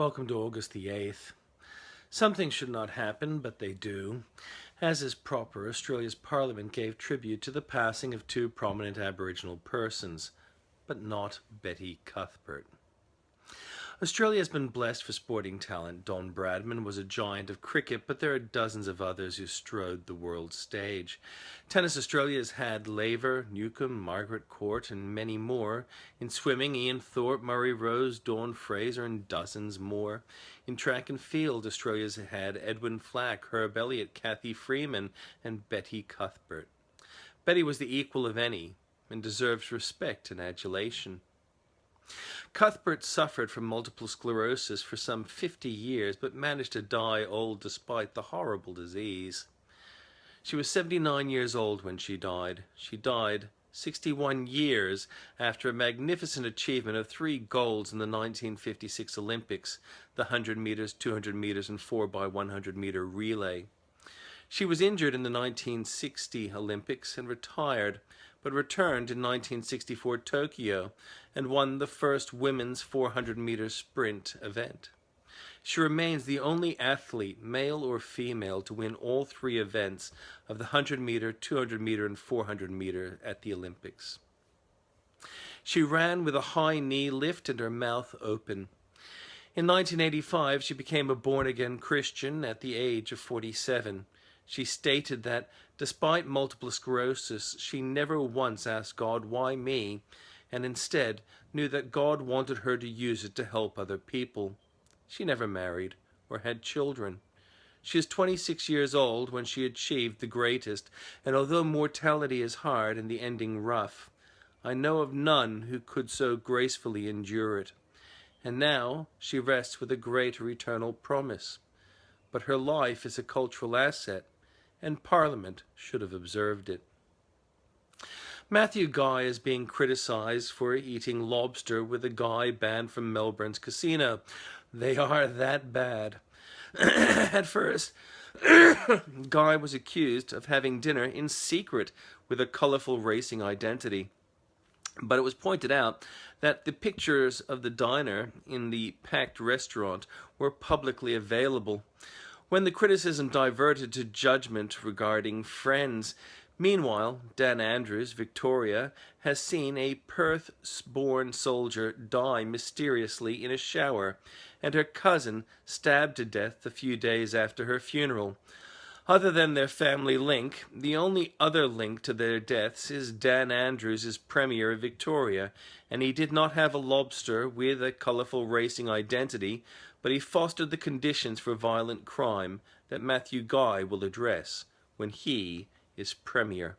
Welcome to August the 8th. Some things should not happen, but they do. As is proper, Australia's Parliament gave tribute to the passing of two prominent Aboriginal persons, but not Betty Cuthbert. Australia has been blessed for sporting talent. Don Bradman was a giant of cricket, but there are dozens of others who strode the world stage. Tennis Australia has had Laver, Newcome, Margaret Court, and many more. In swimming, Ian Thorpe, Murray Rose, Dawn Fraser, and dozens more. In track and field, Australia's had Edwin Flack, Elliot, Cathy, Freeman, and Betty Cuthbert. Betty was the equal of any, and deserves respect and adulation. Cuthbert suffered from multiple sclerosis for some 50 years, but managed to die old despite the horrible disease. She was 79 years old when she died. She died 61 years after a magnificent achievement of 3 golds in the 1956 Olympics, the 100 meters, 200 meters, and 4x100 meter relay. She was injured in the 1960 Olympics and retired, but returned in 1964 Tokyo and won the first women's 400-meter sprint event. She remains the only athlete, male or female, to win all 3 events of the 100-meter, 200-meter, and 400-meter at the Olympics. She ran with a high knee lift and her mouth open. In 1985, she became a born-again Christian at the age of 47. She stated that, despite multiple sclerosis, she never once asked God, "Why me?" and instead knew that God wanted her to use it to help other people. She never married or had children. She is 26 years old when she achieved the greatest, and although mortality is hard and the ending rough, I know of none who could so gracefully endure it. And now she rests with a greater eternal promise. But her life is a cultural asset, and Parliament should have observed it. Matthew Guy is being criticised for eating lobster with a guy banned from Melbourne's casino. They are that bad. At first, Guy was accused of having dinner in secret with a colourful racing identity. But it was pointed out that the pictures of the diner in the packed restaurant were publicly available. When the criticism diverted to judgment regarding friends, meanwhile, Dan Andrews, Victoria, has seen a Perth-born soldier die mysteriously in a shower, and her cousin stabbed to death a few days after her funeral. Other than their family link, the only other link to their deaths is Dan Andrews' Premier of Victoria, and he did not have a lobster with a colourful racing identity, but he fostered the conditions for violent crime that Matthew Guy will address when he is Premier.